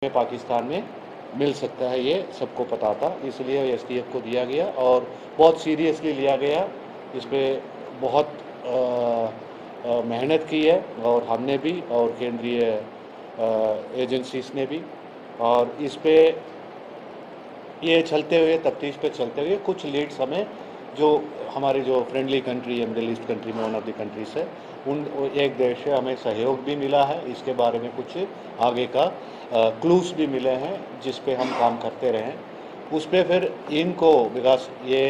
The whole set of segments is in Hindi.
में पाकिस्तान में मिल सकता है, ये सबको पता था, इसलिए एसटीएफ को दिया गया और बहुत सीरियसली लिया गया। इस पर बहुत मेहनत की है और हमने भी और केंद्रीय एजेंसीज ने भी। और इस पे ये चलते हुए तफ्तीश पे चलते हुए कुछ लीड्स हमें जो हमारे जो फ्रेंडली कंट्री है, मिडिल ईस्ट कंट्री में वन ऑफ द कंट्रीज है, उन एक देश से हमें सहयोग भी मिला है। इसके बारे में कुछ आगे का क्लूज भी मिले हैं जिस पे हम काम करते रहे। उस पर फिर इनको बिकॉज ये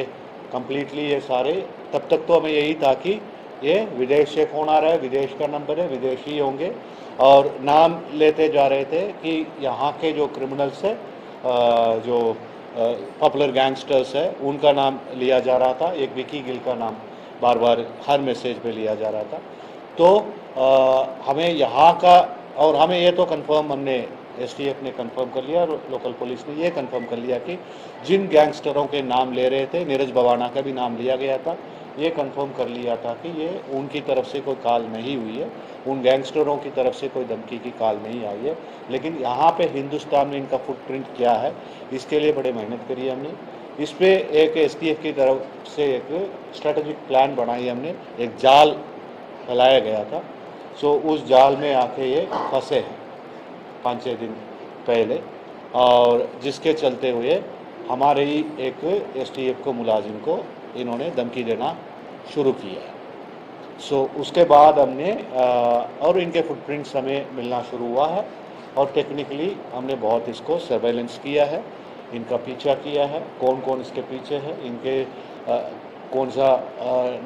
कम्प्लीटली ये सारे तब तक तो हमें यही था कि ये विदेश से फ़ोन आ रहा है, विदेश का नंबर है, विदेशी होंगे, और नाम लेते जा रहे थे कि यहाँ के जो क्रिमिनल्स है, जो पॉपुलर गैंगस्टर्स है, उनका नाम लिया जा रहा था। एक विकी गिल का नाम बार बार हर मैसेज पे लिया जा रहा था। तो हमें यहाँ का, और हमें ये तो कंफर्म, हमने एसटीएफ ने कंफर्म कर लिया और लोकल पुलिस ने ये कंफर्म कर लिया कि जिन गैंगस्टरों के नाम ले रहे थे, नीरज भवाना का भी नाम लिया गया था, ये कंफर्म कर लिया था कि ये उनकी तरफ से कोई कॉल नहीं हुई है, उन गैंगस्टरों की तरफ से कोई धमकी की कॉल नहीं आई है। लेकिन यहाँ पे हिंदुस्तान में इनका फुटप्रिंट क्या है, इसके लिए बड़े मेहनत करी हमने। इस पर एक एसटीएफ की तरफ से एक स्ट्रेटेजिक प्लान बनाई हमने, एक जाल फैलाया गया था। सो उस जाल में आके ये फंसे हैं 5-6 दिन पहले, और जिसके चलते हुए हमारे ही एक एसटीएफ को मुलाजिम को इन्होंने धमकी देना शुरू किया है। सो उसके बाद हमने और इनके फुटप्रिंट्स हमें मिलना शुरू हुआ है, और टेक्निकली हमने बहुत इसको सर्वेलेंस किया है, इनका पीछा किया है, कौन कौन इसके पीछे है, इनके कौन सा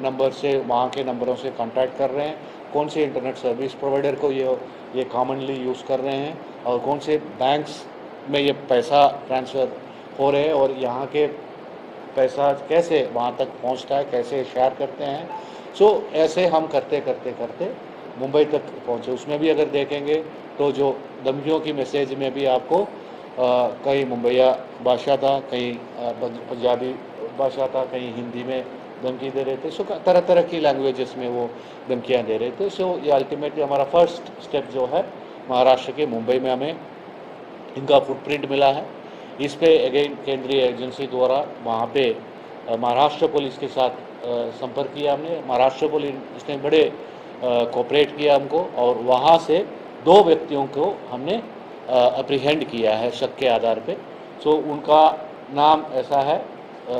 नंबर से, वहाँ के नंबरों से कांटेक्ट कर रहे हैं, कौन से इंटरनेट सर्विस प्रोवाइडर को ये कॉमनली यूज़ कर रहे हैं, और कौन से बैंक्स में ये पैसा ट्रांसफ़र हो रहे हैं, और यहाँ के पैसा कैसे वहाँ तक पहुँचता है, कैसे शेयर करते हैं। सो ऐसे हम करते करते करते मुंबई तक पहुँचे। उसमें भी अगर देखेंगे तो जो धमकियों की मैसेज में भी आपको कहीं मुंबईया भाषा था, कहीं पंजाबी भाषा था, कहीं हिंदी में धमकी दे रहे थे। सो तरह तरह की लैंग्वेजेस में वो धमकियाँ दे रहे थे। सो ये अल्टीमेटली हमारा फर्स्ट स्टेप जो है, महाराष्ट्र के मुंबई में हमें इनका फुटप्रिंट मिला है। इस पे अगेन केंद्रीय एजेंसी द्वारा वहाँ पे महाराष्ट्र पुलिस के साथ संपर्क किया हमने। महाराष्ट्र पुलिस ने बड़े कोऑपरेट किया हमको, और वहाँ से 2 व्यक्तियों को हमने अप्रीहेंड किया है शक के आधार पे। सो उनका नाम ऐसा है,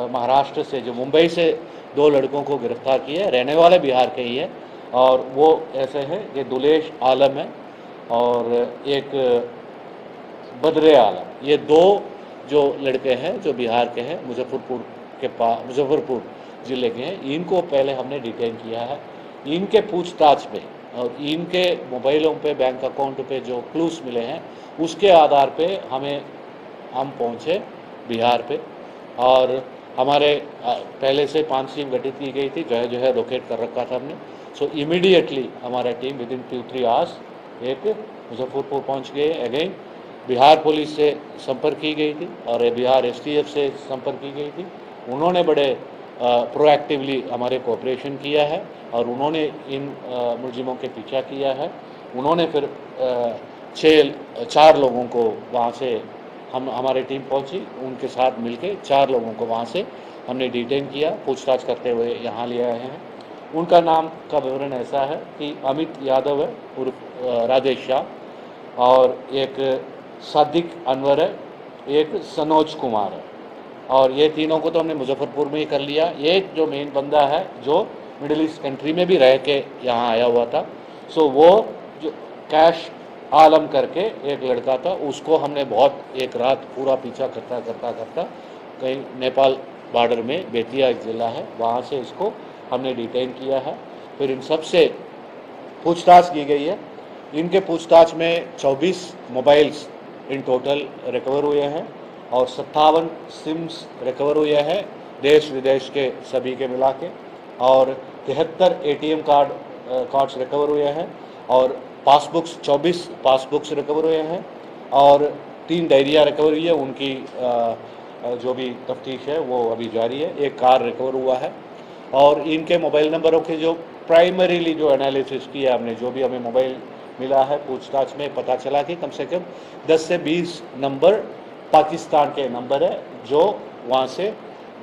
महाराष्ट्र से, जो मुंबई से 2 लड़कों को गिरफ्तार किया है, रहने वाले बिहार के ही है, और वो ऐसे हैं कि दुलेश आलम है और एक बद्रे आलम। ये 2 जो लड़के हैं जो बिहार के हैं, मुजफ्फरपुर ज़िले के हैं, इनको पहले हमने डिटेन किया है। इनके पूछताछ में और इनके मोबाइलों पे, बैंक अकाउंट पे जो क्लूज मिले हैं, उसके आधार पे हम पहुँचे बिहार पे, और हमारे पहले से 5 टीम गठित की गई थी, जो है लोकेट कर रखा था हमने। सो इमीडिएटली हमारा टीम विदिन 2-3 आवर्स एक मुजफ्फरपुर पहुँच गए। अगेन बिहार पुलिस से संपर्क की गई थी और बिहार एसटीएफ से संपर्क की गई थी। उन्होंने बड़े प्रोएक्टिवली हमारे कोऑपरेशन किया है, और उन्होंने इन मुलजिमों के पीछा किया है। उन्होंने फिर 4 लोगों को वहाँ से हमारी टीम पहुँची, उनके साथ मिलके 4 लोगों को वहाँ से हमने डिटेन किया, पूछताछ करते हुए यहाँ ले आए हैं। उनका नाम का विवरण ऐसा है कि अमित यादव है उर्फ राजेश शाह, और एक सादिक अनवर है, एक सनोज कुमार है, और ये तीनों को तो हमने मुजफ्फरपुर में ही कर लिया। एक जो मेन बंदा है जो मिडिल ईस्ट कंट्री में भी रह के यहाँ आया हुआ था, सो वो जो कैश आलम करके एक लड़का था, उसको हमने बहुत एक रात पूरा पीछा करता करता करता कहीं नेपाल बॉर्डर में बेतिया एक ज़िला है, वहाँ से इसको हमने डिटेन किया है। फिर इन सब से पूछताछ की गई है। इनके पूछताछ में 24 मोबाइल्स इन टोटल रिकवर हुए हैं, और 57 सिम्स रिकवर हुए हैं देश विदेश के सभी के मिला के, और 73 एटीएम कार्ड्स रिकवर हुए हैं, और 24 पासबुक्स रिकवर हुए हैं, और 3 डायरिया रिकवर हुई है। उनकी जो भी तफ्तीश है वो अभी जारी है। एक कार रिकवर हुआ है, और इनके मोबाइल नंबरों के जो प्राइमरीली जो एनालिसिस किया हमने, जो भी हमें मोबाइल मिला है, पूछताछ में पता चला कि कम से कम 10 से 20 नंबर पाकिस्तान के नंबर है जो वहाँ से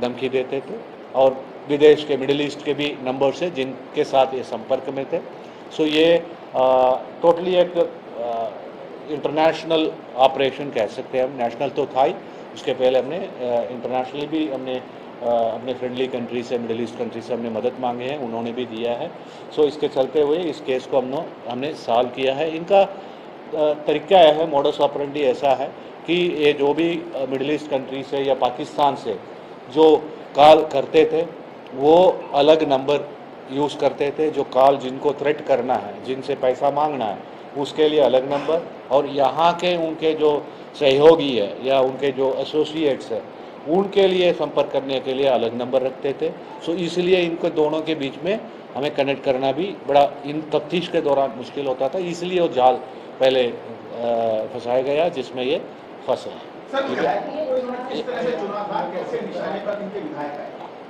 धमकी देते थे, और विदेश के, मिडिल ईस्ट के भी नंबर्स है जिनके साथ ये संपर्क में थे। सो ये टोटली एक इंटरनेशनल ऑपरेशन कह सकते हैं हम। नेशनल तो था ही, उसके पहले हमने इंटरनेशनली भी हमने अपने फ्रेंडली कंट्री से, मिडिल ईस्ट कंट्री से हमने मदद मांगे हैं, उन्होंने भी दिया है। सो इसके चलते हुए इस केस को हमने सॉल्व किया है। इनका तरीका है, मोडस ऑपरेंडी ऐसा है कि ये जो भी मिडिल ईस्ट कंट्री से या पाकिस्तान से जो कॉल करते थे वो अलग नंबर यूज़ करते थे। जो कॉल जिनको थ्रेट करना है, जिनसे पैसा मांगना है, उसके लिए अलग नंबर, और यहाँ के उनके जो सहयोगी है या उनके जो एसोसिएट्स है उनके लिए संपर्क करने के लिए अलग नंबर रखते थे। सो इसलिए इनको दोनों के बीच में हमें कनेक्ट करना भी बड़ा इन तफ्तीश के दौरान मुश्किल होता था, इसलिए वो जाल पहले फंसाया गया जिसमें ये फंसे।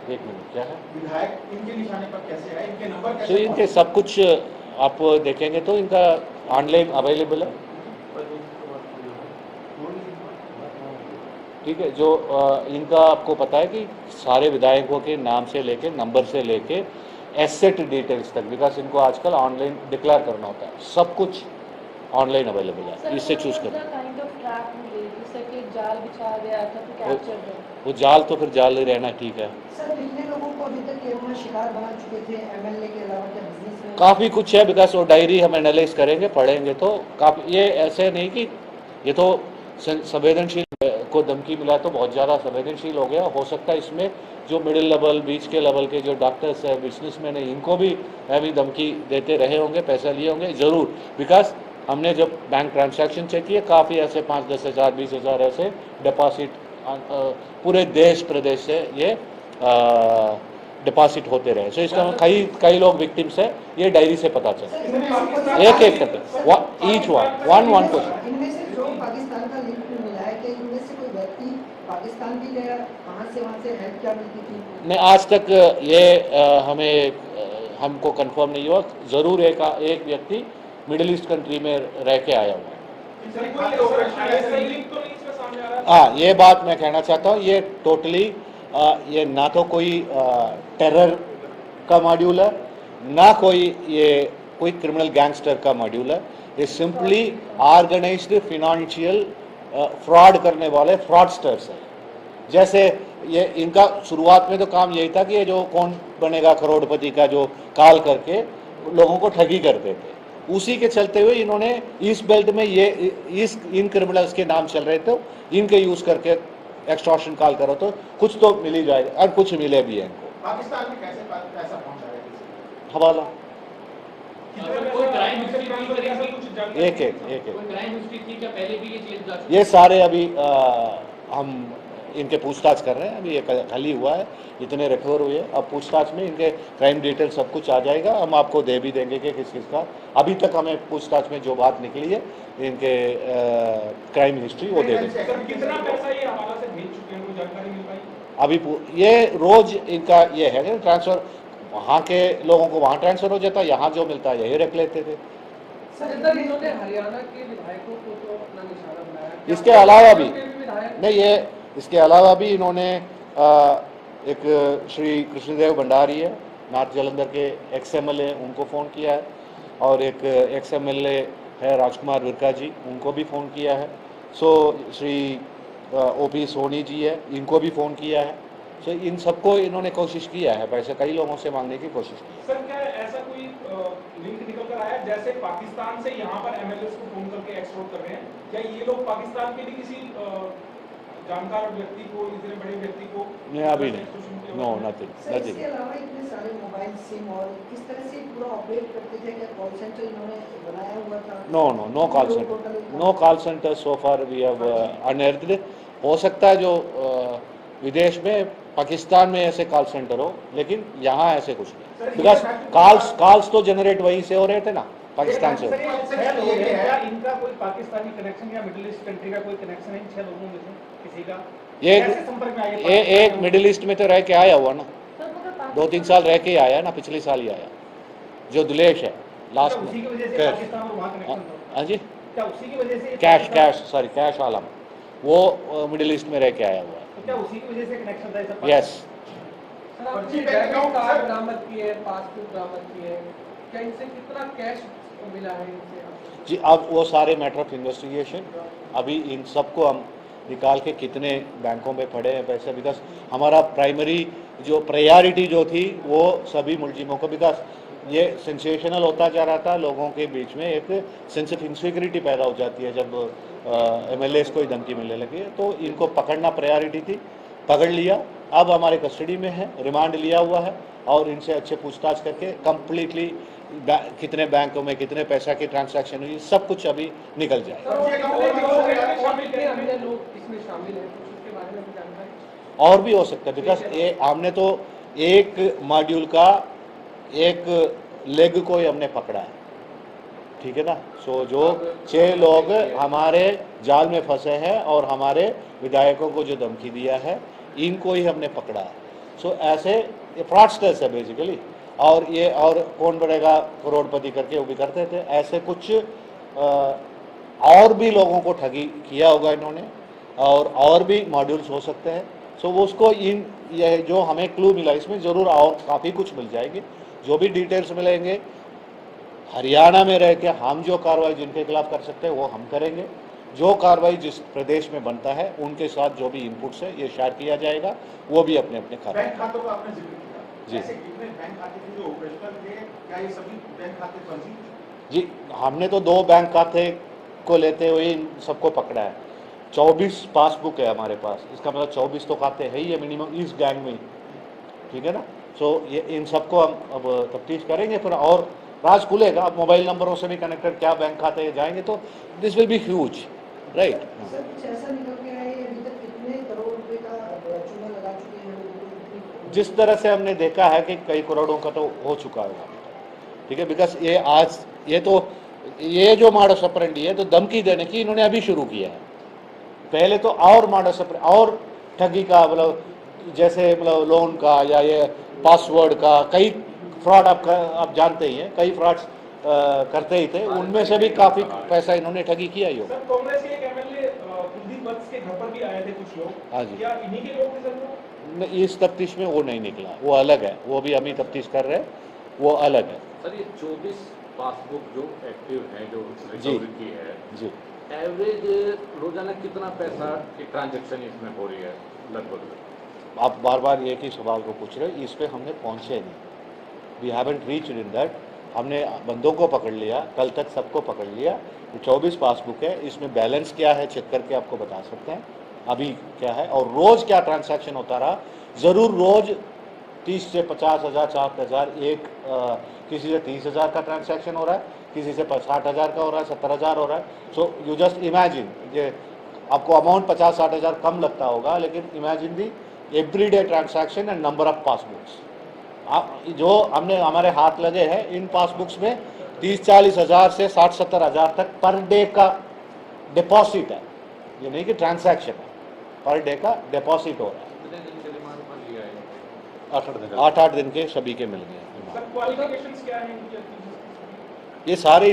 एक मिनट, क्या है विधायक इनके निशाने पर कैसे आए, इनके नंबर तो इनके सब कुछ आप देखेंगे तो इनका ऑनलाइन अवेलेबल है, ठीक है। जो इनका आपको पता है कि सारे विधायकों के नाम से लेके, नंबर से लेके, एसेट डिटेल्स तक, बिकॉज इनको आजकल ऑनलाइन डिक्लेयर करना होता है, सब कुछ ऑनलाइन अवेलेबल है, इससे चूज करें। वो जाल तो फिर जाल ही रहना, ठीक है। सर कितने लोगों को अभी तक ये शिकार बना चुके थे एमएलए के अलावा, क्या बिजनेस में? काफ़ी कुछ है, बिकॉज वो डायरी हम एनालाइज करेंगे, पढ़ेंगे तो काफ़ी, ये ऐसे नहीं कि ये तो संवेदनशील को धमकी मिला तो बहुत ज़्यादा संवेदनशील हो गया। हो सकता है इसमें जो मिडिल लेवल, बीच के लेवल के जो डॉक्टर्स हैं, बिजनेसमैन हैं, इनको भी अभी धमकी देते रहे होंगे, पैसा लिए होंगे ज़रूर। बिकॉज हमने जब बैंक ट्रांजैक्शन चेक किए, काफ़ी ऐसे 5-10 हज़ार 20 हज़ार ऐसे डिपॉजिट पूरे देश प्रदेश से ये डिपॉजिट होते रहे। सो इसका कई लोग विक्टिम्स है, ये डायरी से पता चला, एक एक करके ईच वन क्वेश्चन। इनमें से जो पाकिस्तान का लिंक मिला है, कि इनमें से कोई व्यक्ति पाकिस्तान भी गया, कहां से वहां से हेल्प क्या मिलती थी? नहीं, आज तक ये हमको कंफर्म नहीं हुआ। ज़रूर एक व्यक्ति मिडिल ईस्ट कंट्री में रह के आया हुआ है। हाँ, ये बात मैं कहना चाहता हूँ, ये टोटली ये ना तो कोई टेरर का मॉड्यूल है, ना कोई क्रिमिनल गैंगस्टर का मॉड्यूल है। ये सिंपली ऑर्गेनाइज्ड फिनेंशियल फ्रॉड करने वाले फ्रॉडस्टर्स हैं। जैसे ये इनका शुरुआत में तो काम यही था कि ये जो कौन बनेगा करोड़पति का जो कॉल करके लोगों को ठगी करते थे, उसी के चलते हुए इन्होंने इस बेल्ट में इन क्रिमिनल्स के नाम चल रहे थे, इनके यूज करके एक्सटॉर्शन कॉल करो तो कुछ तो मिल ही जाएगा, और कुछ मिले भी है इनको। पाकिस्तान में कैसे पैसा पहुंचा रहे थे? हवाला एक ये सारे अभी हम इनके पूछताछ कर रहे हैं। अभी ये खाली हुआ है, इतने रिकवर हुए। अब पूछताछ में इनके क्राइम डिटेल सब कुछ आ जाएगा, हम आपको दे भी देंगे कि किस का। अभी तक हमें पूछताछ में जो बात निकली है इनके क्राइम हिस्ट्री वो दे देंगे। कितना पैसा ये हवाला से भेज चुके हैं, कोई जानकारी मिल पाई? अभी ये रोज इनका ये है कि ट्रांसफर, वहाँ के लोगों को वहाँ ट्रांसफर हो जाता है, यहाँ जो मिलता है यही रख लेते थे। इन्होंने हरियाणा के विधायकों को तो अपना निशाना बनाया। इसके अलावा भी नहीं, ये इसके अलावा भी इन्होंने एक श्री कृष्णदेव भंडारी है, नॉर्थ जालंधर के XMLA, उनको फ़ोन किया है, और एक XMLA है राजकुमार विरका जी, उनको भी फ़ोन किया है। सो श्री OP सोनी जी है, इनको भी फ़ोन किया है। सो इन सबको इन्होंने कोशिश किया है, पैसे कई लोगों से मांगने की कोशिश की है। सर क्या ऐसा कोई लिंक निकल कर आया जैसे पाकिस्तान से यहाँ पर MLAs को फोन करके एक्सटॉर्ट कर रहे हैं, क्या ये लोग पाकिस्तान के भी किसी जानकार व्यक्ति को, इतने बड़े व्यक्ति को? नहीं, अभी नहीं, नो, नथिंग। इसके अलावा इतने सारे मोबाइल सिम और किस तरह से पूरा ऑपरेट करते थे, क्या कॉल सेंटर इन्होंने बनाया हुआ था? No call centre, no call centre so far we have unearthed. हो सकता है जो विदेश में, पाकिस्तान में ऐसे कॉल सेंटर हो, लेकिन यहाँ ऐसे कुछ नहीं, बिकॉज कॉल्स तो जनरेट वहीं से हो रहे थे ना, पाकिस्तान से। इनका कोई पाकिस्तानी कनेक्शन या मिडिल ईस्ट कंट्री का कोई कनेक्शन है इन 6 लोगों में से किसी का? ये एक मिडिल ईस्ट में तो रह के आया हुआ ना, 2-3 साल रह के ही आया ना, पिछले साल ही आया। जो दिलेश है लास्ट उसी की वजह से कैश, पाकिस्तान और वहाँ कनेक्शन था? हाँ जी, क्या उसी की वजह से कैश आलम, वो मिडिल ईस्ट में रह के आया हुआ है। तो क्या उसी की वजह से कनेक्शन था ऐसा? यस। सर आपने डेबिट कार्ड बरामद किए हैं, पासबुक बरामद किए हैं, क्या इनसे कितना कैश मिला है इनसे आपको? जी, अब वो सारे मैटर ऑफ इन्वेस्टिगेशन, अभी इन सबको हम निकाल के कितने बैंकों में पड़े हैं पैसे, बिकॉज हमारा प्राइमरी जो प्रायोरिटी जो थी वो सभी मुलजिमों को, बिकॉज ये सेंसेशनल होता जा रहा था, लोगों के बीच में एक सेंस ऑफ इनसिक्योरिटी पैदा हो जाती है जब MLAs को ही धमकी मिलने लगी है, तो इनको पकड़ना प्रायोरिटी थी, पकड़ लिया, अब हमारे कस्टडी में है, रिमांड लिया हुआ है और इनसे अच्छे पूछताछ करके कंप्लीटली कितने बैंकों में कितने पैसा की ट्रांजैक्शन हुई सब कुछ अभी निकल जाए। और भी हो सकता है, बिकॉज ये हमने तो एक मॉड्यूल का एक लेग को ही हमने पकड़ा है, ठीक है ना। सो जो 6 लोग हमारे जाल में फंसे हैं और हमारे विधायकों को जो धमकी दिया है इनको ही हमने पकड़ा है। सो ऐसे फ्रॉडस्टर्स है बेसिकली, और ये और कौन बढ़ेगा करोड़पति करके वो भी करते थे, ऐसे कुछ और भी लोगों को ठगी किया होगा इन्होंने, और भी मॉड्यूल्स हो सकते हैं। सो वो उसको ये जो हमें क्लू मिला इसमें ज़रूर और काफ़ी कुछ मिल जाएगी, जो भी डिटेल्स मिलेंगे हरियाणा में रह के हम जो कार्रवाई जिनके खिलाफ कर सकते हैं वो हम करेंगे, जो कार्रवाई जिस प्रदेश में बनता है उनके साथ जो भी इनपुट्स है ये शेयर किया जाएगा, वो भी अपने अपने बैंक खातों का आपने जिक्र किया जी। ऐसे कितने बैंक खाते थे जो ऑपरेशनल थे, क्या ये सभी बैंक खाते फर्जी थे? जी, हमने तो 2 बैंक खाते को लेते हुए इन सबको पकड़ा है। 24 पासबुक है हमारे पास, इसका मतलब 24 तो खाते हैं ही है मिनिमम इस गैंग में, ठीक है ना। सो ये इन सबको हम अब तफ्तीश करेंगे, फिर और राज खुलेगा। अब मोबाइल नंबरों से भी कनेक्टेड क्या बैंक खाते जाएंगे तो this will be huge, right. Sir कुछ ऐसा निकल के आया है अभी तक कितने करोड़ रुपए का चूना लगा चुके हैं? जिस तरह से हमने देखा है कि कई करोड़ों का तो हो चुका होगा, ठीक है, बिकॉज ये आज ये जो मॉडस ऑपरेंडी है तो धमकी देने की इन्होंने अभी शुरू किया है, पहले तो और मॉडस और ठगी का मतलब जैसे मतलब लोन का या ये पासवर्ड का कई फ्रॉड आप जानते ही हैं, कई फ्रॉड्स करते ही थे, उनमें से भी काफ़ी पैसा इन्होंने ठगी किया ही होगा। सर कांग्रेस के एक MLA कुलदीप वत्स के घर पर भी आए थे कुछ लोग, हाँ जी। क्या इन्हीं के लोग थे सर वो? नहीं, इस तफ्तीश में वो नहीं निकला, वो अलग है, वो भी हम ही तफ्तीश कर रहे हैं, वो अलग है। सर ये 24 पासबुक जो एक्टिव है, जो जी। रिकवरी की है जी, एवरेज रोजाना कितना पैसा की ट्रांजैक्शन इसमें हो रही है लगभग? आप बार बार एक ही सवाल को पूछ रहे हैं, इस पे हमने पहुंचे नहीं, we haven't reached in that. हमने बंदों को पकड़ लिया, कल तक सबको पकड़ लिया, 24 पासबुक है, इसमें बैलेंस क्या है चेक करके आपको बता सकते हैं अभी क्या है, और रोज़ क्या ट्रांजैक्शन होता रहा। ज़रूर रोज़ 30 से 50,000 60,000 किसी से 30,000 का ट्रांजैक्शन हो रहा है, किसी से 60,000 का हो रहा है, 70,000 हो रहा है। सो यू जस्ट इमेजिन, ये आपको अमाउंट 50-60,000 कम लगता होगा, लेकिन imagine the everyday transaction and number of passbooks. जो हमने हमारे हाथ लगे हैं इन पासबुक्स में 30-40 हज़ार से 60-70 हज़ार तक पर डे का डिपॉजिट है, ये नहीं कि ट्रांजैक्शन है, पर डे का डिपॉजिट हो रहा है। कितने दिन के रिमांड पर लिया है? 8-8 दिन के सभी के मिल गए। सर क्वालिफिकेशंस क्या हैं इनकी? ये सारे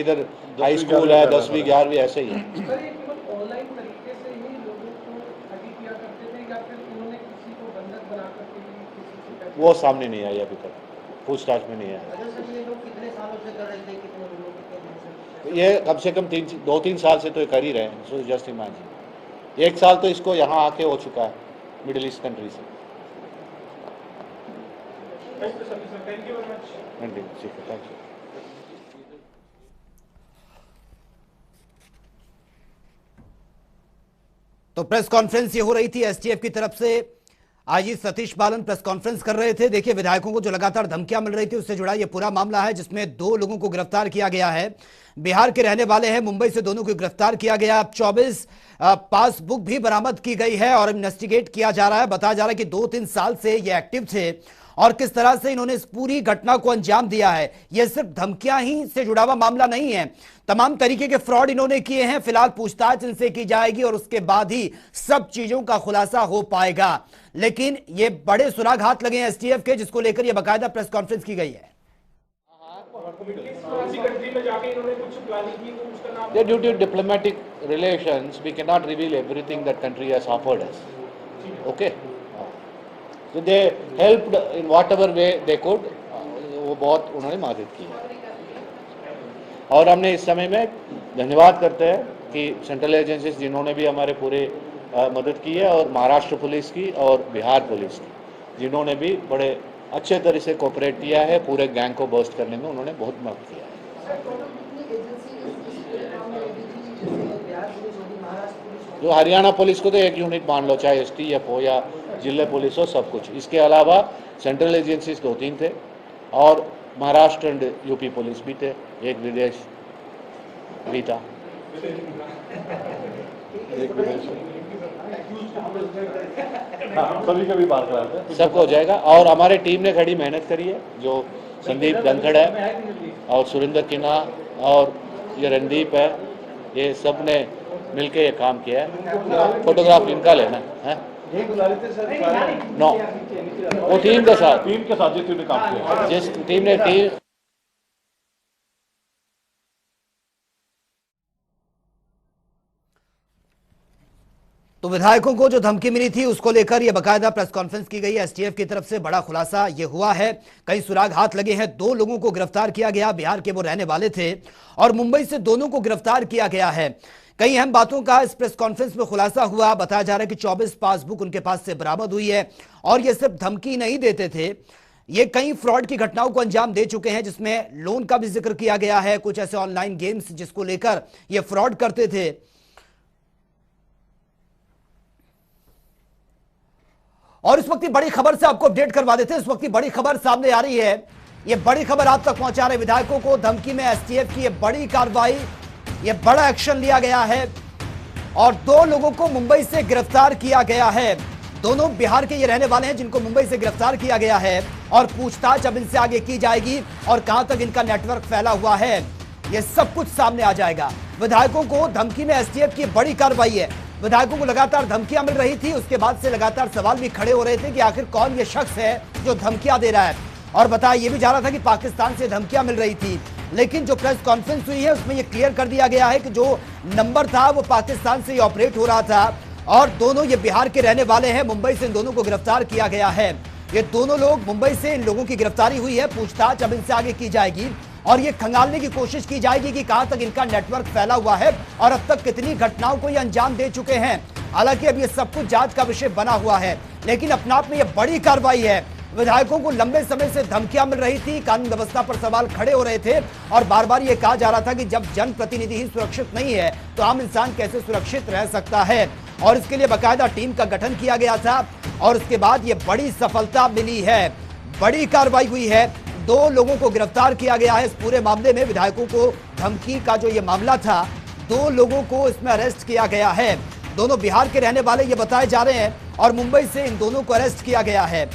इधर हाई स्कूल है, 10वीं 11वीं ऐसे ही है। सर ये केवल ऑनलाइन तरीके से ही लोगों को ठगी किया करते थे या फिर इन्होंने किसी को बंधक बना करके भी किसी से पैसे? वो सामने नहीं आई अभी तक, पूछताछ में नहीं आया। अच्छा सर ये लोग कितने सालों से कर रहे थे, कितने लोग कितने दिन से? ये कम से कम 2-3 साल से तो ये कर ही रहे हैं। सो जस्ट इमेजिन 1 साल तो इसको यहाँ आके हो चुका है मिडिल ईस्ट कंट्री से। Thank you very much. ठीक है, थैंक यू। तो प्रेस कॉन्फ्रेंस ये हो रही थी एसटीएफ की तरफ से। आईजी सतीश बालन प्रेस कॉन्फ्रेंस कर रहे थे। देखिए, विधायकों को जो लगातार धमकियां मिल रही थी उससे जुड़ा ये पूरा मामला है, जिसमें 2 लोगों को गिरफ्तार किया गया है। बिहार के रहने वाले हैं, मुंबई से दोनों को गिरफ्तार किया गया। अब 24 पासबुक भी बरामद की गई है और इन्वेस्टिगेट किया जा रहा है। बताया जा रहा है कि 2-3 साल से ये एक्टिव थे और किस तरह से इन्होंने इस पूरी घटना को अंजाम दिया है। यह सिर्फ धमकियां ही से जुड़ा हुआ मामला नहीं है, तमाम तरीके के फ्रॉड इन्होंने किए हैं। फिलहाल पूछताछ इनसे की जाएगी और उसके बाद ही सब चीजों का खुलासा हो पाएगा। लेकिन ये बड़े सुराग हाथ लगे हैं एसटीएफ के, जिसको लेकर यह बाकायदा प्रेस कॉन्फ्रेंस की गई है। किसी कंट्री में जाके इन्होंने कुछ प्लानिंग की तो उसका नाम Due to diplomatic relations, we cannot reveal everything that country has offered us. Okay? So they helped in whatever way they could. वो बहुत उन्होंने मदद की है और हमने इस समय में धन्यवाद करते हैं कि सेंट्रल एजेंसीज जिन्होंने भी हमारे पूरे मदद की है और महाराष्ट्र पुलिस की और बिहार पुलिस की जिन्होंने भी बड़े अच्छे तरह से कोऑपरेट किया है, पूरे गैंग को बस्ट करने में उन्होंने बहुत मदद किया है। जो हरियाणा पुलिस को तो एक यूनिट मान लो, चाहे STF हो या जिले पुलिस हो, सब कुछ। इसके अलावा सेंट्रल एजेंसीज 2-3 थे और महाराष्ट्र एंड यूपी पुलिस भी थे, एक विदेश भी था। सभी का भी बात कराते हैं, सबको हो जाएगा और हमारे टीम ने खड़ी मेहनत करी है, जो संदीप धनखड़ है और सुरेंद्र किन्हा और ये रणदीप है, ये सब ने मिलके ये काम किया है। फोटोग्राफ इनका लेना है नो, वो टीम के साथ जिस टीम ने काम किया, जिस टीम ने तो विधायकों को जो धमकी मिली थी उसको लेकर यह बकायदा प्रेस कॉन्फ्रेंस की गई है। STF की तरफ से बड़ा खुलासा यह हुआ है, कई सुराग हाथ लगे हैं। 2 लोगों को गिरफ्तार किया गया, बिहार के वो रहने वाले थे और मुंबई से दोनों को गिरफ्तार किया गया है। कई अहम बातों का इस प्रेस कॉन्फ्रेंस में खुलासा हुआ। बताया जा रहा है कि 24 पासबुक उनके पास से बरामद हुई है और ये सिर्फ धमकी नहीं देते थे, ये कई फ्रॉड की घटनाओं को अंजाम दे चुके हैं, जिसमें लोन का भी जिक्र किया गया है, कुछ ऐसे ऑनलाइन गेम्स जिसको लेकर ये फ्रॉड करते थे। और इस वक्त की बड़ी खबर से आपको अपडेट करवा देते हैं। इस वक्त की बड़ी खबर सामने आ रही है, ये बड़ी खबर आप तक पहुंचा रहे विधायकों को धमकी में STF की ये बड़ी कार्रवाई, ये बड़ा एक्शन लिया गया है और 2 लोगों को मुंबई से गिरफ्तार किया गया है। दोनों बिहार के ये रहने वाले हैं जिनको मुंबई से गिरफ्तार किया गया है और पूछताछ अब इनसे आगे की जाएगी और कहां तक इनका नेटवर्क फैला हुआ है, ये सब कुछ सामने आ जाएगा। विधायकों को धमकी में STF की बड़ी कार्रवाई है। विधायकों को लगातार धमकियां मिल रही थी, उसके बाद से लगातार सवाल भी खड़े हो रहे थे कि आखिर कौन ये शख्स है जो धमकियां दे रहा है। और बताया ये भी जा रहा था कि पाकिस्तान से धमकियां मिल रही थी, लेकिन जो प्रेस कॉन्फ्रेंस हुई है उसमें ये क्लियर कर दिया गया है कि जो नंबर था वो पाकिस्तान से ही ऑपरेट हो रहा था और दोनों ये बिहार के रहने वाले हैं। मुंबई से इन दोनों को गिरफ्तार किया गया है। ये दोनों लोग मुंबई से, इन लोगों की गिरफ्तारी हुई है। पूछताछ अब इनसे आगे की जाएगी और ये खंगालने की कोशिश की जाएगी कि कहां तक इनका नेटवर्क फैला हुआ है और अब तक कितनी घटनाओं को ये अंजाम दे चुके हैं। हालांकि अब ये सब कुछ जांच का विषय बना हुआ है, लेकिन अपने आप में ये बड़ी कार्रवाई है। विधायकों को लंबे समय से धमकियां मिल रही थी, कानून व्यवस्था पर सवाल खड़े हो रहे थे और बार बार ये कहा जा रहा था कि जब जनप्रतिनिधि ही सुरक्षित नहीं है तो आम इंसान कैसे सुरक्षित रह सकता है। और इसके लिए बाकायदा टीम का गठन किया गया था और उसके बाद ये बड़ी सफलता मिली है, बड़ी कार्रवाई हुई है। 2 लोगों को गिरफ्तार किया गया है इस पूरे मामले में। विधायकों को धमकी का जो ये मामला था, 2 लोगों को इसमें अरेस्ट किया गया है। दोनों बिहार के रहने वाले ये बताए जा रहे हैं और मुंबई से इन दोनों को अरेस्ट किया गया है।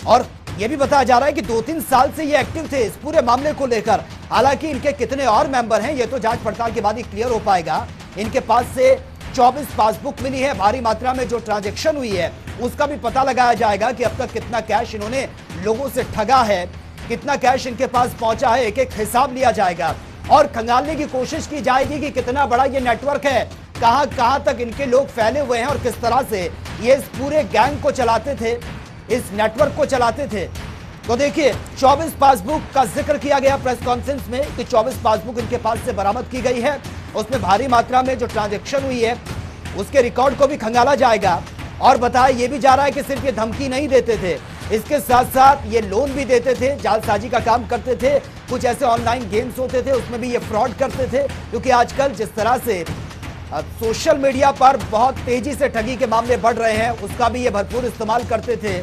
और ये भी बताया जा रहा है कि 2-3 साल से ये एक्टिव थे इस पूरे मामले को लेकर। हालांकि इनके कितने और मेंबर हैं ये तो जांच पड़ताल के बाद ही क्लियर हो पाएगा। इनके पास से 24 पासबुक मिली है, भारी मात्रा में जो ट्रांजैक्शन हुई है उसका भी पता लगाया जाएगा कि अब तक कितना कैश इन्होंने लोगों से ठगा है, कितना कैश इनके पास पहुंचा है, एक एक हिसाब लिया जाएगा और खंगालने की कोशिश की जाएगी कि कितना बड़ा ये नेटवर्क है, कहां तक इनके लोग फैले हुए हैं और किस तरह से ये इस पूरे गैंग को चलाते थे, इस नेटवर्क को चलाते थे। तो देखिए 24 पासबुक का जिक्र किया गया प्रेस कॉन्फ्रेंस में कि 24 पासबुक इनके पास से बरामद की गई है। उसमें भारी मात्रा में जो ट्रांजैक्शन हुई है उसके रिकॉर्ड को भी खंगाला जाएगा। और बताया ये भी जा रहा है कि सिर्फ ये धमकी नहीं देते थे, इसके साथ साथ ये लोन भी देते थे, जालसाजी का काम करते थे, कुछ ऐसे ऑनलाइन गेम्स होते थे उसमें भी ये फ्रॉड करते थे। क्योंकि आजकल जिस तरह से सोशल मीडिया पर बहुत तेजी से ठगी के मामले बढ़ रहे हैं उसका भी ये भरपूर इस्तेमाल करते थे।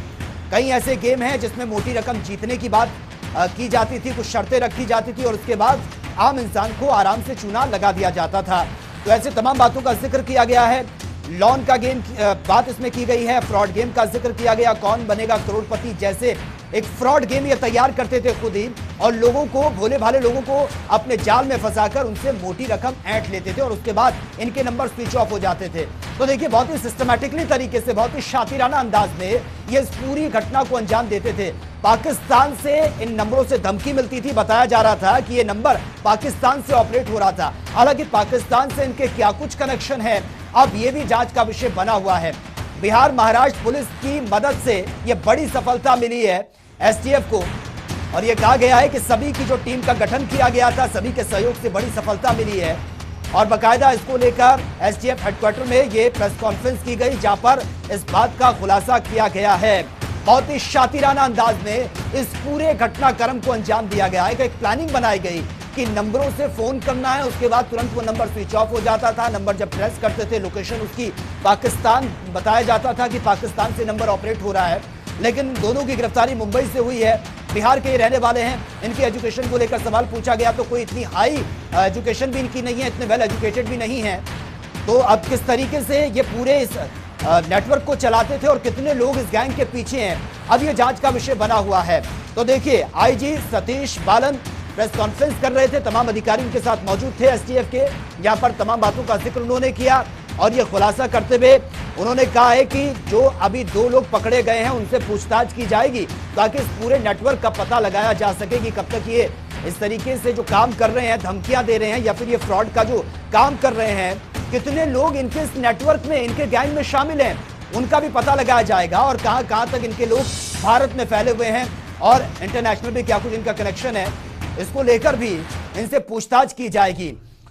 कई ऐसे गेम हैं जिसमें मोटी रकम जीतने की बात की जाती थी, कुछ शर्तें रखी जाती थी और उसके बाद आम इंसान को आराम से चूना लगा दिया जाता था। तो ऐसे तमाम बातों का जिक्र किया गया है। लोन का गेम बात इसमें की गई है, फ्रॉड गेम का जिक्र किया गया, कौन बनेगा करोड़पति जैसे एक फ्रॉड गेम ये तैयार करते थे खुद ही और लोगों को, भोले भाले लोगों को अपने जाल में फंसाकर उनसे मोटी रकम ऐंठ लेते थे और उसके बाद इनके नंबर स्विच ऑफ हो जाते थे। तो देखिए बहुत ही सिस्टमैटिकली तरीके से, बहुत ही शातिराना अंदाज में ये इस पूरी घटना को अंजाम देते थे। पाकिस्तान से इन नंबरों से धमकी मिलती थी। बताया जा रहा था कि ये नंबर पाकिस्तान से ऑपरेट हो रहा था। हालांकि पाकिस्तान से इनके क्या कुछ कनेक्शन है, अब ये भी जांच का विषय बना हुआ है। बिहार महाराष्ट्र पुलिस की मदद से ये बड़ी सफलता मिली है एसटीएफ को, और ये कहा गया है कि सभी की जो टीम का गठन किया गया था, सभी के सहयोग से बड़ी सफलता मिली है। और बाकायदा इसको लेकर एसटीएफ हेडक्वार्टर में ये प्रेस कॉन्फ्रेंस की गई, जहां पर इस बात का खुलासा किया गया है। बहुत ही शातिराना अंदाज में इस पूरे घटनाक्रम को अंजाम दिया गया है। एक प्लानिंग बनाई गई कि नंबरों से फोन करना है, उसके बाद तुरंत वो नंबर स्विच ऑफ हो जाता था। नंबर जब ट्रेस करते थे, लोकेशन उसकी पाकिस्तान बताया जाता था कि पाकिस्तान से नंबर ऑपरेट हो रहा है। लेकिन दोनों की गिरफ्तारी मुंबई से हुई है, बिहार के रहने वाले हैं। इनकी एजुकेशन को लेकर सवाल पूछा गया तो कोई इतनी हाई एजुकेशन भी इनकी नहीं है, इतने वेल एजुकेटेड भी नहीं है। तो अब किस तरीके से ये पूरे इस नेटवर्क को चलाते थे और कितने लोग इस गैंग के पीछे हैं, अब ये जांच का विषय बना हुआ है। तो देखिए, आईजी सतीश बालन प्रेस कॉन्फ्रेंस कर रहे थे, तमाम अधिकारी उनके साथ मौजूद थे एसटीएफ के। यहाँ पर तमाम बातों का जिक्र उन्होंने किया और ये खुलासा करते हुए उन्होंने कहा है कि जो अभी 2 लोग पकड़े गए हैं उनसे पूछताछ की जाएगी, ताकि इस पूरे नेटवर्क का पता लगाया जा सके कि कब तक ये इस तरीके से जो काम कर रहे हैं, धमकियां दे रहे हैं या फिर ये फ्रॉड का जो काम कर रहे हैं, कितने लोग इनके इस नेटवर्क में, इनके गैंग में शामिल हैं, उनका भी पता लगाया जाएगा। और कहां तक इनके लोग भारत में फैले हुए हैं और इंटरनेशनल भी क्या कुछ इनका कनेक्शन है, इसको लेकर भी इनसे पूछताछ की जाएगी।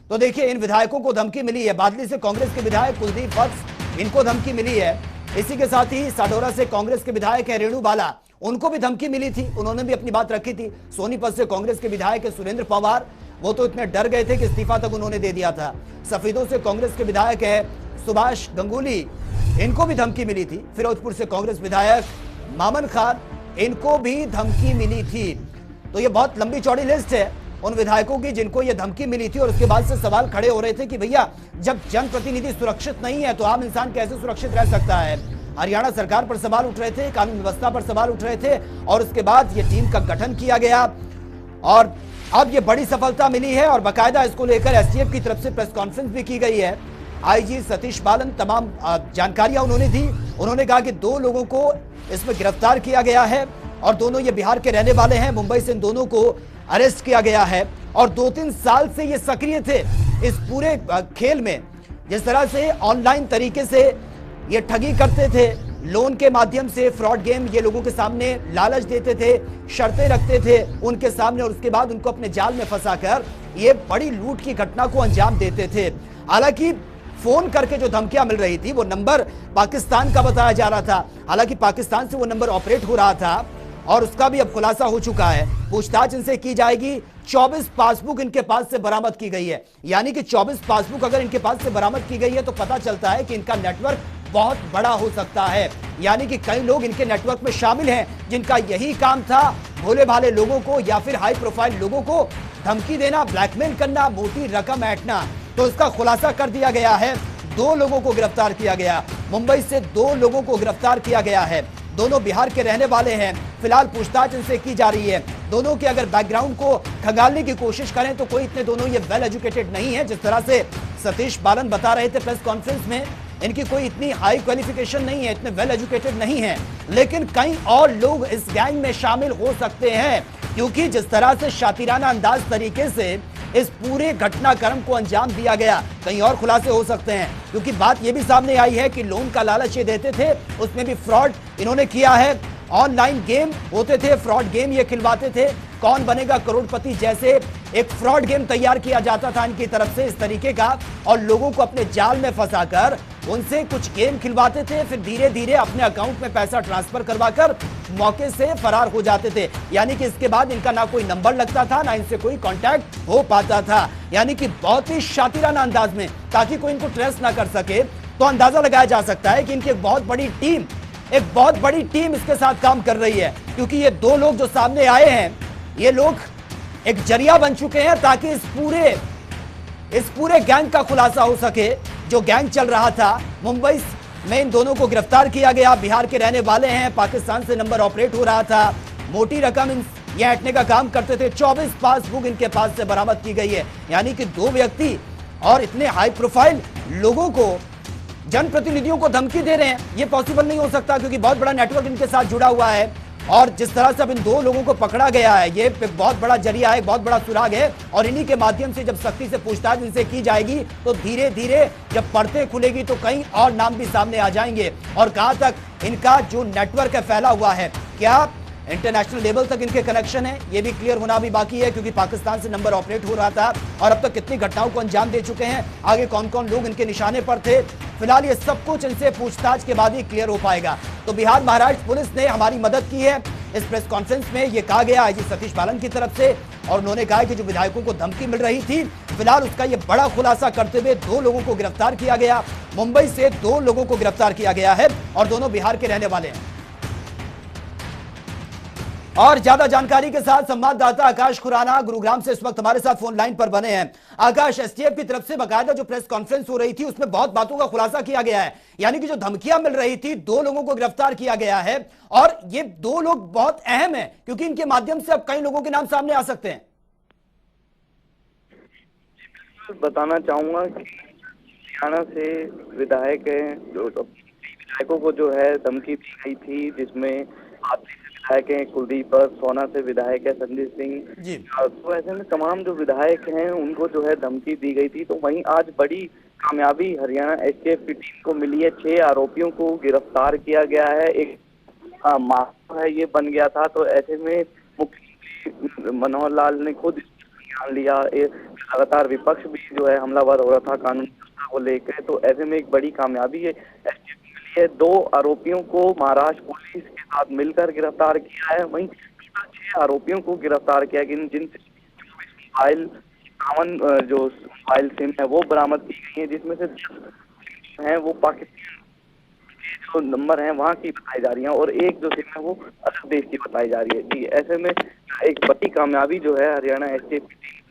तो देखिए, इन विधायकों को धमकी मिली है। बादली से कांग्रेस के विधायक कुलदीप वत्स, इनको धमकी मिली है। इसी के साथ ही साडोरा से कांग्रेस के विधायक है रेणु बाला, उनको भी धमकी मिली थी, उन्होंने भी अपनी बात रखी थी। सोनीपत से कांग्रेस के विधायक है सुरेंद्र पवार, वो तो इतने डर गए थे कि इस्तीफा तक उन्होंने दे दिया था। सफीदों से कांग्रेस के विधायक है सुभाष गंगुली, इनको भी धमकी मिली थी। फिरोजपुर से कांग्रेस विधायक मामन खान, इनको भी धमकी मिली थी। तो ये बहुत लंबी चौड़ी लिस्ट है उन विधायकों की जिनको ये धमकी मिली थी। और उसके बाद से सवाल खड़े हो रहे थे कि भैया, जब जनप्रतिनिधि सुरक्षित नहीं है तो आम इंसान कैसे सुरक्षित रह सकता है। हरियाणा सरकार पर सवाल उठ रहे थे, कानून व्यवस्था पर सवाल उठ रहे थे, और उसके बाद ये टीम का गठन किया गया और अब ये बड़ी सफलता मिली है। और बाकायदा इसको लेकर एसटीएफ की तरफ से प्रेस कॉन्फ्रेंस भी की गई है। आईजी सतीश बालन तमाम जानकारियां उन्होंने दी। उन्होंने कहा कि 2 लोगों को इसमें गिरफ्तार किया गया है और दोनों ये बिहार के रहने वाले हैं। मुंबई से इन दोनों को अरेस्ट किया गया है और 2-3 साल से ये सक्रिय थे इस पूरे खेल में। जिस तरह से ऑनलाइन तरीके से ये ठगी करते थे, लोन के माध्यम से फ्रॉड गेम ये लोगों के सामने लालच देते थे, शर्तें रखते थे उनके सामने और उसके बाद उनको अपने जाल में फंसाकर ये बड़ी लूट की घटना को अंजाम देते थे। हालांकि फोन करके जो धमकियां मिल रही थी वो नंबर पाकिस्तान का बताया जा रहा था। हालांकि पाकिस्तान से वो नंबर ऑपरेट हो रहा था और उसका भी अब खुलासा हो चुका है। पूछताछ इनसे की जाएगी। 24 पासबुक इनके पास से बरामद की गई है, यानी कि 24 पासबुक अगर इनके पास से बरामद की गई है तो पता चलता है कि इनका नेटवर्क बहुत बड़ा हो सकता है। यानी कि कई लोग इनके नेटवर्क में शामिल हैं जिनका यही काम था भोले भाले लोगों को या फिर हाई प्रोफाइल लोगों को धमकी देना, ब्लैकमेल करना, मोटी रकम ऐंठना। तो इसका खुलासा कर दिया गया है। 2 लोगों को गिरफ्तार किया गया, मुंबई से 2 लोगों को गिरफ्तार किया गया है। दोनों बिहार के रहने वाले हैं। फिलहाल पूछताछ इनसे की जा रही है। दोनों के अगर बैकग्राउंड को खंगालने की कोशिश करें तो कोई इतने दोनों ये वेल एजुकेटेड नहीं है। जिस तरह से सतीश बालन बता रहे थे प्रेस कॉन्फ्रेंस में, इनकी कोई इतनी हाई क्वालिफिकेशन नहीं है, इतने वेल एजुकेटेड नहीं है, लेकिन कई और लोग इस गैंग में शामिल हो सकते हैं, क्योंकि जिस तरह से शातिराना अंदाज तरीके से इस पूरे घटनाक्रम को अंजाम दिया गया, कहीं और खुलासे हो सकते हैं। क्योंकि बात यह भी सामने आई है कि लोन का लालच ये देते थे, उसमें भी फ्रॉड इन्होंने किया है। ऑनलाइन गेम होते थे, फ्रॉड गेम ये खिलवाते थे। कौन बनेगा करोड़पति जैसे एक फ्रॉड गेम तैयार किया जाता था इनकी तरफ से इस तरीके का, और लोगों को अपने जाल में फंसाकर उनसे कुछ गेम खिलवाते थे, फिर धीरे धीरे अपने अकाउंट में पैसा ट्रांसफर करवाकर मौके से फरार हो जाते थे। यानी कि इसके बाद इनका ना कोई नंबर लगता था, ना इनसे कोई कांटेक्ट हो पाता था। यानी कि बहुत ही शातिराना अंदाज में, ताकि कोई इनको ट्रेस ना कर सके। तो अंदाजा लगाया जा सकता है कि इनकी एक बहुत बड़ी टीम इसके साथ काम कर रही है, क्योंकि ये 2 लोग जो सामने आए हैं, ये लोग एक जरिया बन चुके हैं ताकि इस पूरे गैंग का खुलासा हो सके। जो गैंग चल रहा था मुंबई में, इन दोनों को गिरफ्तार किया गया। बिहार के रहने वाले हैं, पाकिस्तान से नंबर ऑपरेट हो रहा था, मोटी रकम ये ऐंठने का काम करते थे। 24 पासबुक इनके पास से बरामद की गई है। यानी कि 2 व्यक्ति और इतने हाई प्रोफाइल लोगों को, जनप्रतिनिधियों को धमकी दे रहे हैं। ये पॉसिबल नहीं हो सकता, क्योंकि बहुत बड़ा नेटवर्क इनके साथ जुड़ा हुआ है। और जिस तरह से अब इन दो लोगों को पकड़ा गया है, ये बहुत बड़ा जरिया है, बहुत बड़ा सुराग है, और इन्हीं के माध्यम से जब सख्ती से पूछताछ इनसे की जाएगी तो धीरे धीरे जब पर्दे खुलेगी तो कई और नाम भी सामने आ जाएंगे। और कहां तक इनका जो नेटवर्क है फैला हुआ है, क्या इंटरनेशनल लेवल तक इनके कनेक्शन है, ये भी क्लियर होना भी बाकी है, क्योंकि पाकिस्तान से नंबर ऑपरेट हो रहा था और अब तक कितनी घटनाओं को अंजाम दे चुके हैं, आगे कौन कौन लोग इनके निशाने पर थे। फिलहाल ये सब कुछ इनसे पूछताछ के बाद ही क्लियर हो पाएगा। तो बिहार महाराष्ट्र पुलिस ने हमारी मदद की है। इस प्रेस कॉन्फ्रेंस में ये कहा गया आईजी सतीश बालन की तरफ से, और उन्होंने कहा कि जो विधायकों को धमकी मिल रही थी, फिलहाल उसका ये बड़ा खुलासा करते हुए 2 लोगों को गिरफ्तार किया गया। मुंबई से 2 लोगों को गिरफ्तार किया गया है और दोनों बिहार के रहने वाले हैं। और ज्यादा जानकारी के साथ संवाददाता आकाश खुराना गुरुग्राम से इस वक्त हमारे साथ फोन लाइन पर बने हैं। आकाश, एसटीएफ की तरफ से बकायदा जो प्रेस कॉन्फ्रेंस हो रही थी उसमें बहुत बातों का खुलासा किया गया है, यानी कि जो धमकियां मिल रही थी 2 लोगों को गिरफ्तार किया गया है, और ये 2 लोग बहुत अहम है क्योंकि इनके माध्यम से अब कई लोगों के नाम सामने आ सकते हैं। बताना चाहूंगा कि हरियाणा से विधायक हैं, जो विधायकों को जो है धमकी दी गई थी, जिसमें विधायक हैं कुलदीप, सोना से विधायक है संजय सिंह जी। तो ऐसे में तमाम जो विधायक हैं उनको जो है धमकी दी गई थी। तो वहीं आज बड़ी कामयाबी हरियाणा एसटीएफ की टीम को मिली है। 6 आरोपियों को गिरफ्तार किया गया है। एक मामला है ये बन गया था, तो ऐसे में मुख्यमंत्री मनोहर लाल ने खुद ध्यान लिया। लगातार विपक्ष भी जो है हमलावर हो रहा था कानून व्यवस्था को लेकर, तो ऐसे में एक बड़ी कामयाबी है एसटीएफ को मिली है। 2 आरोपियों को महाराष्ट्र पुलिस के साथ मिलकर गिरफ्तार किया है। वहीं 6 आरोपियों को गिरफ्तार किया गया, जिनसे 24 मोबाइल 51 जो मोबाइल सिम है वो बरामद की गई है, जिसमें से 10 हैं वो पाकिस्तान के जो नंबर हैं वहाँ की बताई जा रही है, और एक जो सिम है वो अलग देश की बताई जा रही है जी। ऐसे में एक बड़ी कामयाबी जो है हरियाणा एसटीएफ की टीम।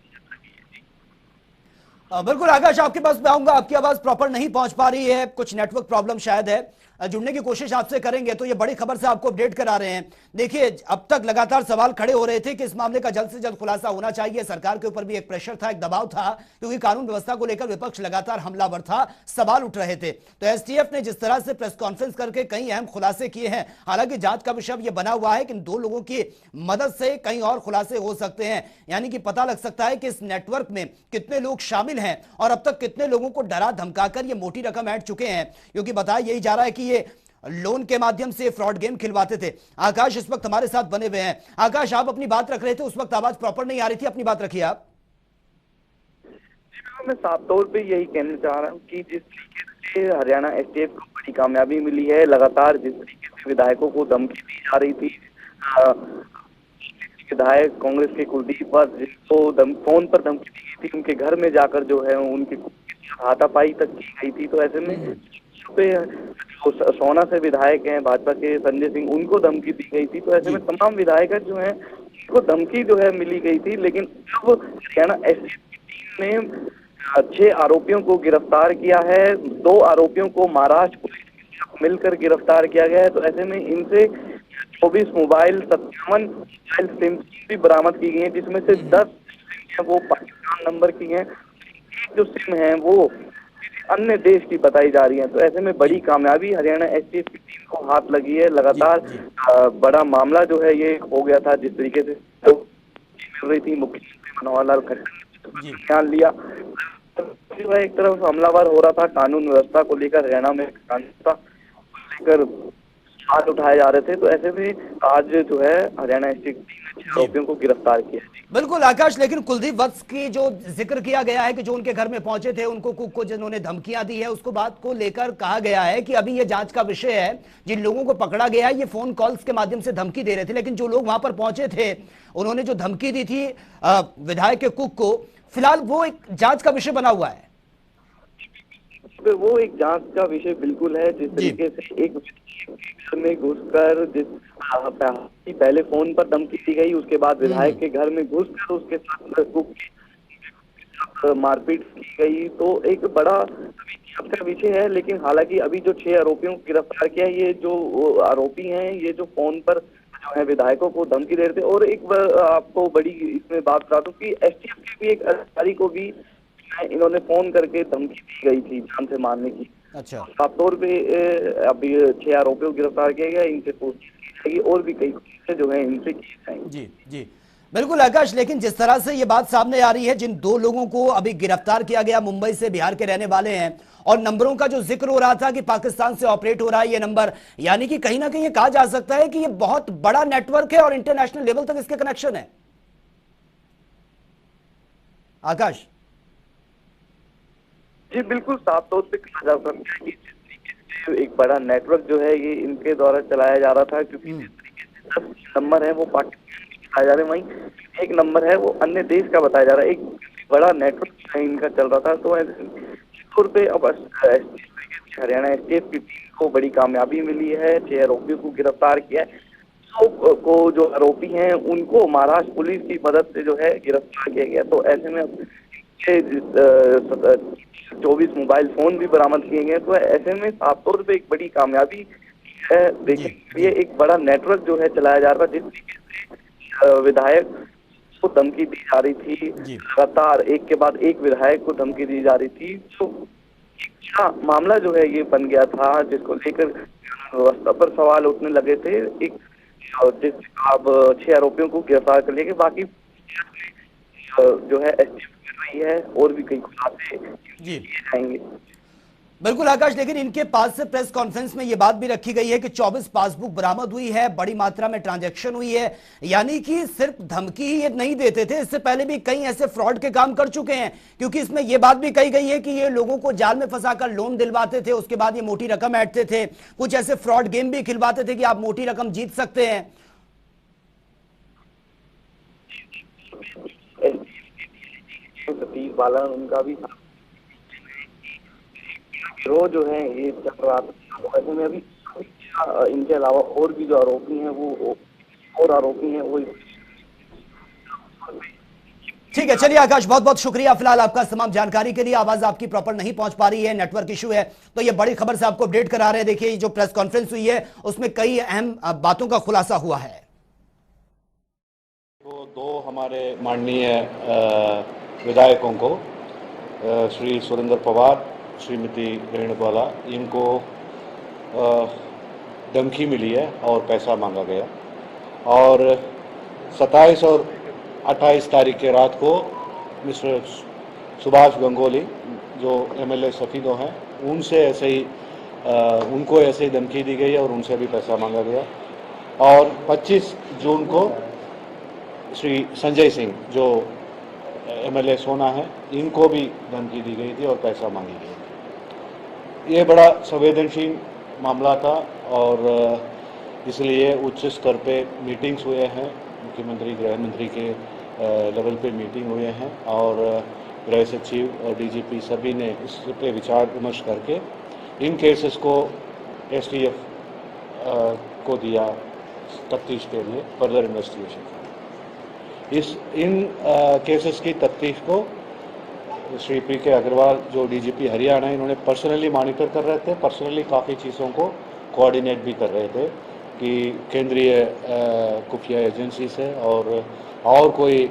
बिल्कुल आकाश, आपके पास मैं आऊंगा, आपकी आवाज प्रॉपर नहीं पहुंच पा रही है, कुछ नेटवर्क प्रॉब्लम शायद है, जुड़ने की कोशिश आपसे करेंगे। तो ये बड़ी खबर से आपको अपडेट करा रहे हैं। देखिए, अब तक लगातार सवाल खड़े हो रहे थे कि इस मामले का जल्द से जल्द खुलासा होना चाहिए। सरकार के ऊपर भी एक प्रेशर था, एक दबाव था, क्योंकि कानून व्यवस्था को लेकर विपक्ष लगातार हमलावर था, सवाल उठ रहे थे। तो एसटीएफ ने जिस तरह से प्रेस कॉन्फ्रेंस करके कई अहम खुलासे किए हैं, हालांकि जांच का विषय यह बना हुआ है कि इन 2 लोगों की मदद से कई और खुलासे हो सकते हैं, यानी कि पता लग सकता है कि इस नेटवर्क में कितने लोग शामिल हैं और अब तक कितने लोगों को डरा धमकाकर ये मोटी रकम ऐड चुके हैं, क्योंकि बताया यही जा रहा है कि ये लोन के माध्यम से फ्रॉड गेम खिलवाते थे। आकाश इस वक्त हमारे साथ बने हुए हैं। आकाश, आप अपनी बात रख रहे थे, उस वक्त आवाज प्रॉपर नहीं आ रही थी, अपनी बात रखिए आप। मैं साफ तौर पे यही कहना चाह रहा हूँ कि जिस तरीके से हरियाणा एसटीएफ को बड़ी कामयाबी मिली है, लगातार जिस तरीके से विधायकों को धमकी दी जा रही थी, विधायक कांग्रेस के कुलदीप पर जिसको फोन पर धमकी दी गई थी, उनके घर में जाकर जो है उनकी हाथापाई तक की गई थी। तो ऐसे में सोना से विधायक हैं भाजपा के संजय सिंह, उनको धमकी दी गई थी। तो ऐसे में तमाम विधायक जो हैं उनको धमकी जो है मिली गई थी। लेकिन अब हरियाणा एसटीएफ की टीम ने 6 आरोपियों को गिरफ्तार किया है। 2 आरोपियों को महाराष्ट्र पुलिस के साथ मिलकर गिरफ्तार किया गया है। तो ऐसे में इनसे 24 मोबाइल 57 मोबाइल सिम भी बरामद की गई है, जिसमें से 10 सिम है वो पाकिस्तान नंबर की हैं, एक जो सिम है वो अन्य देश की बताई जा रही है। तो ऐसे में बड़ी कामयाबी हरियाणा एसटीएफ की टीम को हाथ लगी है। लगातार बड़ा मामला जो है ये हो गया था, जिस तरीके से तो मिल रही थी, मुख्यमंत्री मनोहर लाल खट्टर ने ध्यान लिया। एक तरफ हमलावर हो रहा था कानून व्यवस्था को लेकर, हरियाणा में कानून व्यवस्था को लेकर हाथ उठाए जा रहे थे। तो ऐसे में आज जो है हरियाणा एसटीएफ की टीम ने 6 आरोपियों को गिरफ्तार किया। बिल्कुल आकाश, लेकिन कुलदीप वत्स की जो जिक्र किया गया है कि जो उनके घर में पहुंचे थे, उनको कुक को जिन्होंने धमकियां दी है, उसको बात को लेकर कहा गया है कि अभी ये जांच का विषय है। जिन लोगों को पकड़ा गया है ये फोन कॉल्स के माध्यम से धमकी दे रहे थे, लेकिन जो लोग वहां पर पहुंचे थे उन्होंने जो धमकी दी थी विधायक के कुक को, फिलहाल वो एक जांच का विषय बना हुआ है। वो एक जांच का विषय बिल्कुल है। जिस तरीके से एक घर में घुसकर पहले फोन पर धमकी दी गई, उसके बाद विधायक के घर में घुसकर उसके साथ मारपीट की गई, तो एक बड़ा जांच का विषय है। लेकिन हालांकि अभी जो 6 आरोपियों को गिरफ्तार किया है, ये जो आरोपी हैं ये जो फोन पर जो है विधायकों को धमकी दे रहे थे। और एक आपको बड़ी इसमें बात बता दूं कि एसटीएफ के भी एक अधिकारी को भी इन्होंने फोन करके धमकी दी गई थी जान से मारने की। अच्छा, साफ तौर पे अभी 6 आरोपियों को गिरफ्तार किया गया, इनसे पूछताछ की जाएगी और भी कई जो है इनसे किए जाएंगे। जी जी बिल्कुल आकाश, लेकिन जिस तरह से ये बात सामने आ रही है, जिन दो लोगों को अभी गिरफ्तार किया गया मुंबई से, बिहार के रहने वाले हैं, और नंबरों का जो जिक्र हो रहा था कि पाकिस्तान से ऑपरेट हो रहा है ये नंबर, यानी कि कहीं ना कहीं ये कहा जा सकता है कि ये बहुत बड़ा नेटवर्क है और इंटरनेशनल लेवल तक इसके कनेक्शन है। आकाश जी बिल्कुल, साफ तौर पे कहा जा सकता है कि जिस तरीके से एक बड़ा नेटवर्क जो है ये इनके द्वारा चलाया जा रहा था, क्योंकि जिस तरीके से 10 नंबर है वो पाकिस्तान के बताए जा रहे हैं, वहीं एक नंबर है वो अन्य देश का बताया जा रहा है। एक बड़ा नेटवर्क जो है इनका चल रहा था। तो तौर पे अब हरियाणा एसटीएफ की टीम को बड़ी कामयाबी मिली है, 6 आरोपियों को गिरफ्तार किया है। को जो आरोपी हैं उनको महाराष्ट्र पुलिस की मदद से जो है गिरफ्तार किया गया। तो ऐसे में 24 मोबाइल फोन भी बरामद किए गए। तो ऐसे में साफ तौर पे एक बड़ी कामयाबी है। देखिए, ये एक बड़ा नेटवर्क जो है चलाया जा रहा था। जिस तरीके से विधायक को धमकी दी जा रही थी, लगातार एक के बाद एक विधायक को धमकी दी जा रही थी, तो एक मामला जो है ये बन गया था, जिसको लेकर व्यवस्था पर सवाल उठने लगे थे। एक जिस अब 6 आरोपियों को गिरफ्तार कर लिया गया, बाकी जो है एसटीएफ कर रही है और भी कई खुलासे किए जाएंगे। बिल्कुल आकाश, लेकिन इनके पास से प्रेस कॉन्फ्रेंस में यह बात भी रखी गई है कि 24 पासबुक बरामद हुई है, बड़ी मात्रा में ट्रांजैक्शन हुई है, यानी कि सिर्फ धमकी ही ये नहीं देते थे, इससे पहले भी कई ऐसे फ्रॉड के काम कर चुके हैं। क्योंकि इसमें यह बात भी कही गई है कि ये लोगों को जाल में फंसाकर लोन दिलवाते थे, उसके बाद ये मोटी रकम ऐंठते थे, कुछ ऐसे फ्रॉड गेम भी खिलवाते थे कि आप मोटी रकम जीत सकते हैं। सतीश बालन उनका भी गिरोह जो है ये चल रहा था। ऐसे में अभी इनके अलावा और भी जो आरोपी हैं वो ठीक है, चलिए आकाश, बहुत बहुत शुक्रिया फिलहाल आपका तमाम जानकारी के लिए। आवाज आपकी प्रॉपर नहीं पहुंच पा रही है, नेटवर्क इशू है, तो ये बड़ी खबर से आपको अपडेट करा रहे हैं। देखिए, जो प्रेस कॉन्फ्रेंस हुई है उसमें कई अहम बातों का खुलासा हुआ है। वो दो हमारे माननीय विधायकों को, श्री सुरेंद्र पवार, श्रीमती रेणुबाला, इनको धमकी मिली है और पैसा मांगा गया। और 27 और 28 तारीख के रात को मिस्टर सुभाष गंगोली जो एमएलए सफीदों हैं, उनसे ऐसे ही उनको ऐसे ही धमकी दी गई है और उनसे भी पैसा मांगा गया। और 25 जून को श्री संजय सिंह जो एमएलए सोना है, इनको भी धमकी दी गई थी और पैसा मांगी गई थी। ये बड़ा संवेदनशील मामला था और इसलिए उच्च स्तर पे मीटिंग्स हुए हैं, मुख्यमंत्री गृह मंत्री के लेवल पे मीटिंग हुए हैं और गृह सचिव और डीजीपी सभी ने इस पे विचार विमर्श करके इन केसेस को एसटीएफ को दिया तफ्तीश के लिए, फर्दर इन्वेस्टिगेशन। इन केसेस की तफ्तीश को श्री पी.के. अग्रवाल जो डीजीपी हरियाणा, इन्होंने पर्सनली मॉनिटर कर रहे थे, पर्सनली काफ़ी चीज़ों को कोऑर्डिनेट भी कर रहे थे कि केंद्रीय खुफिया एजेंसी से और कोई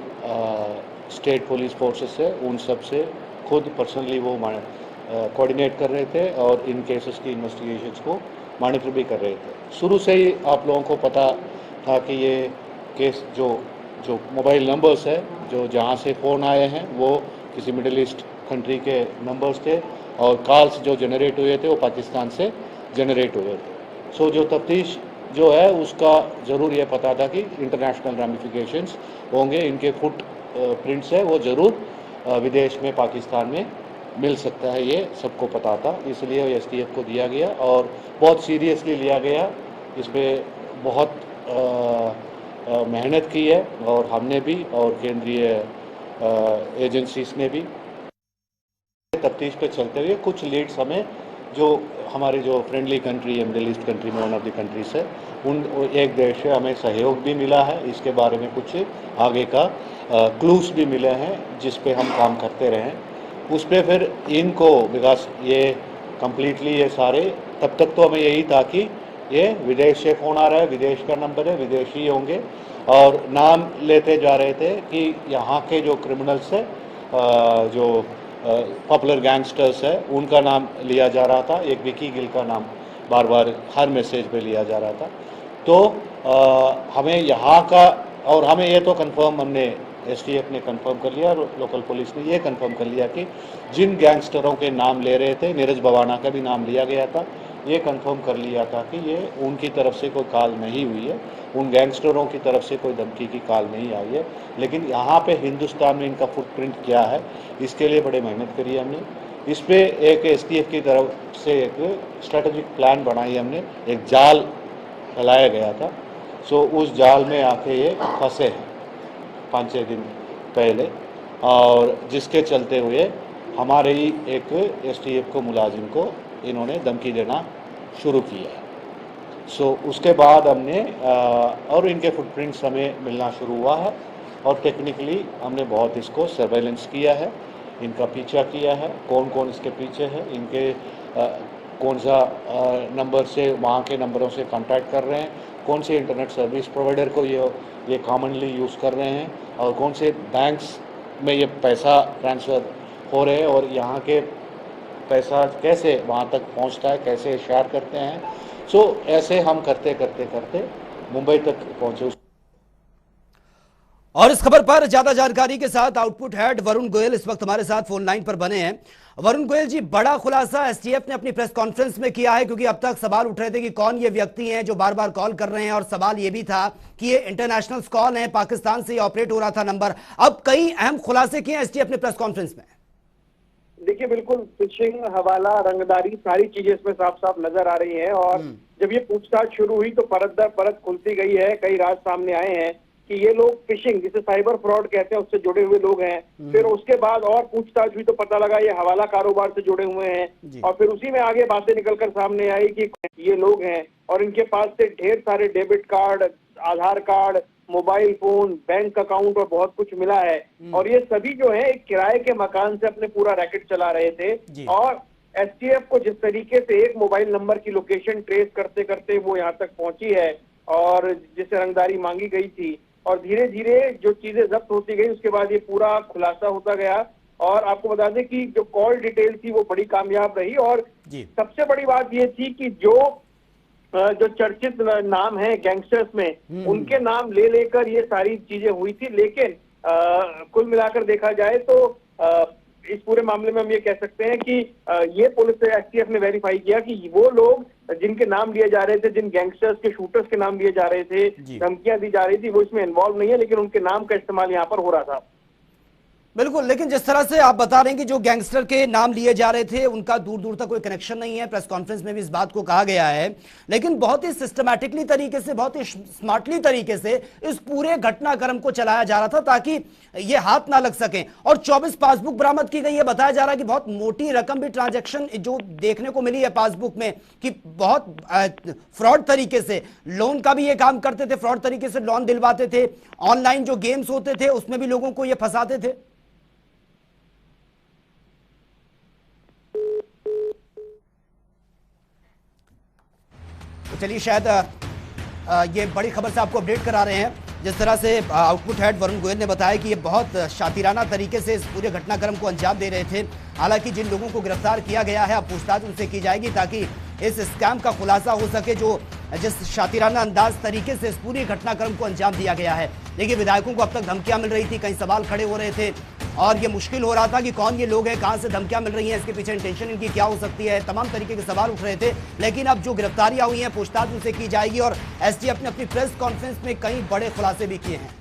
स्टेट पुलिस फोर्सेस है, उन सब से खुद पर्सनली वो कोऑर्डिनेट कर रहे थे और इन केसेस की इन्वेस्टिगेशंस को मॉनिटर भी कर रहे थे। शुरू से ही आप लोगों को पता था कि ये केस जो मोबाइल नंबर्स है, जो जहाँ से फ़ोन आए हैं, वो किसी मिडिल ईस्ट कंट्री के नंबर्स थे और कॉल्स जो जनरेट हुए थे वो पाकिस्तान से जनरेट हुए थे। सो जो तफ्तीश जो है उसका ज़रूर ये पता था कि इंटरनेशनल रामिफिकेशंस होंगे, इनके फुट प्रिंट्स है वो ज़रूर विदेश में, पाकिस्तान में मिल सकता है, ये सबको पता था। इसलिए एसटीएफ को दिया गया और बहुत सीरियसली लिया गया। इस पर बहुत मेहनत की है और हमने भी और केंद्रीय एजेंसीज ने भी। तफ्तीश पे चलते हुए कुछ लीड्स हमें जो हमारे जो फ्रेंडली कंट्री है, मिडिल ईस्ट कंट्री में वन ऑफ द कंट्रीज है, उन एक देश से हमें सहयोग भी मिला है। इसके बारे में कुछ आगे का क्लूज भी मिले हैं जिस पे हम काम करते रहे। उस पर फिर इनको बिकॉज ये कम्प्लीटली ये सारे, तब तक तो हमें यही था कि ये विदेश से फ़ोन आ रहा है, विदेश का नंबर है, विदेशी होंगे, और नाम लेते जा रहे थे कि यहाँ के जो क्रिमिनल्स है, जो पॉपुलर गैंगस्टर्स है, उनका नाम लिया जा रहा था। एक विकी गिल का नाम बार बार हर मैसेज पे लिया जा रहा था। तो हमें यहाँ का, और हमें ये तो कंफर्म, हमने एसटीएफ ने कंफर्म कर लिया और लोकल पुलिस ने ये कंफर्म कर लिया कि जिन गैंगस्टरों के नाम ले रहे थे, नीरज बवाना का भी नाम लिया गया था, ये कंफर्म कर लिया था कि ये उनकी तरफ से कोई कॉल नहीं हुई है, उन गैंगस्टरों की तरफ से कोई धमकी की कॉल नहीं आई है। लेकिन यहाँ पे हिंदुस्तान में इनका फुटप्रिंट क्या है, इसके लिए बड़ी मेहनत करी है हमने। इस पे एक एसटीएफ की तरफ से एक स्ट्रेटेजिक प्लान बनाई हमने, एक जाल फैलाया गया था। सो उस जाल में आके ये फंसे हैं 5-6 दिन पहले, और जिसके चलते हुए हमारे ही एक एसटीएफ को मुलाजिम को इन्होंने धमकी देना शुरू किया है। सो उसके बाद हमने और इनके फुटप्रिंट्स हमें मिलना शुरू हुआ है, और टेक्निकली हमने बहुत इसको सर्वेलेंस किया है, इनका पीछा किया है, कौन कौन इसके पीछे है, इनके कौन सा नंबर से, वहाँ के नंबरों से कांटेक्ट कर रहे हैं, कौन से इंटरनेट सर्विस प्रोवाइडर को ये कॉमनली यूज़ कर रहे हैं, और कौन से बैंक्स में ये पैसा ट्रांसफ़र हो रहे हैं, और यहाँ के पैसा कैसे वहाँ तक पहुँचता है, कैसे शेयर करते हैं। सो ऐसे हम करते करते करते मुंबई तक पहुँचे। और इस खबर पर ज्यादा जानकारी के साथ आउटपुट हेड वरुण गोयल इस वक्त हमारे साथ फोन लाइन पर बने हैं। वरुण गोयल जी, बड़ा खुलासा एसटीएफ ने अपनी प्रेस कॉन्फ्रेंस में किया है, क्योंकि अब तक सवाल उठ रहे थे कि कौन ये व्यक्ति हैं जो बार बार कॉल कर रहे हैं, और सवाल ये भी था कि ये इंटरनेशनल कॉल है, पाकिस्तान से ये ऑपरेट हो रहा था नंबर। अब कई अहम खुलासे किए एसटीएफ ने प्रेस कॉन्फ्रेंस में। देखिए, बिल्कुल फिशिंग, हवाला, रंगदारी, सारी चीजें इसमें साफ साफ नजर आ रही हैं। और जब ये पूछताछ शुरू हुई तो परत दर परत खुलती गई है, कई राज सामने आए हैं कि ये लोग फिशिंग, जिसे साइबर फ्रॉड कहते हैं, उससे जुड़े हुए लोग हैं। फिर उसके बाद और पूछताछ हुई तो पता लगा ये हवाला कारोबार से जुड़े हुए हैं, और फिर उसी में आगे बातें निकलकर सामने आई कि ये लोग हैं, और इनके पास से ढेर सारे debit card, Aadhaar card, mobile phone, bank account और बहुत कुछ मिला है। और ये सभी जो है एक किराए के मकान से अपने पूरा रैकेट चला रहे थे। और एसटीएफ को जिस तरीके से एक मोबाइल नंबर की लोकेशन ट्रेस करते करते वो यहाँ तक पहुंची है, और जिसे रंगदारी मांगी गई थी, और धीरे धीरे जो चीजें जब्त होती गई, उसके बाद ये पूरा खुलासा होता गया। और आपको बता दें कि जो कॉल डिटेल थी वो बड़ी कामयाब रही, और सबसे बड़ी बात ये थी कि जो चर्चित नाम है गैंगस्टर्स में, उनके नाम ले लेकर ये सारी चीजें हुई थी। लेकिन कुल मिलाकर देखा जाए तो इस पूरे मामले में हम ये कह सकते हैं कि ये पुलिस एसटीएफ ने वेरीफाई किया कि वो लोग जिनके नाम लिए जा रहे थे, जिन गैंगस्टर्स के शूटर्स के नाम लिए जा रहे थे, धमकियां दी जा रही थी, वो इसमें इन्वॉल्व नहीं है, लेकिन उनके नाम का इस्तेमाल यहाँ पर हो रहा था। बिल्कुल, लेकिन जिस तरह से आप बता रहे हैं कि जो गैंगस्टर के नाम लिए जा रहे थे उनका दूर दूर तक कोई कनेक्शन नहीं है, प्रेस कॉन्फ्रेंस में भी इस बात को कहा गया है, लेकिन बहुत ही सिस्टमैटिकली तरीके से, बहुत ही स्मार्टली तरीके से इस पूरे घटनाक्रम को चलाया जा रहा था ताकि ये हाथ ना लग सके। और 24 पासबुक बरामद की गई है। बताया जा रहा है कि बहुत मोटी रकम भी ट्रांजैक्शन जो देखने को मिली है पासबुक में, कि बहुत फ्रॉड तरीके से लोन का भी ये काम करते थे, फ्रॉड तरीके से लोन दिलवाते थे, ऑनलाइन जो गेम्स होते थे उसमें भी लोगों को ये फंसाते थे। चलिए, शायद ये बड़ी खबर से आपको अपडेट करा रहे हैं। जिस तरह से आउटपुट हेड वरुण गोयल ने बताया कि ये बहुत शातिराना तरीके से इस पूरे घटनाक्रम को अंजाम दे रहे थे। हालांकि जिन लोगों को गिरफ्तार किया गया है, अब पूछताछ उनसे की जाएगी ताकि इस स्कैम का खुलासा हो सके, जो जिस शातिराना अंदाज तरीके से इस पूरी घटनाक्रम को अंजाम दिया गया है। देखिए, विधायकों को अब तक धमकियां मिल रही थी, कई सवाल खड़े हो रहे थे, और ये मुश्किल हो रहा था कि कौन ये लोग हैं, कहां से धमकियां मिल रही हैं, इसके पीछे इंटेंशन इनकी क्या हो सकती है, तमाम तरीके के सवाल उठ रहे थे। लेकिन अब जो गिरफ्तारियां हुई हैं, पूछताछ उनसे की जाएगी, और एसटीएफ ने अपनी प्रेस कॉन्फ्रेंस में कई बड़े खुलासे भी किए हैं।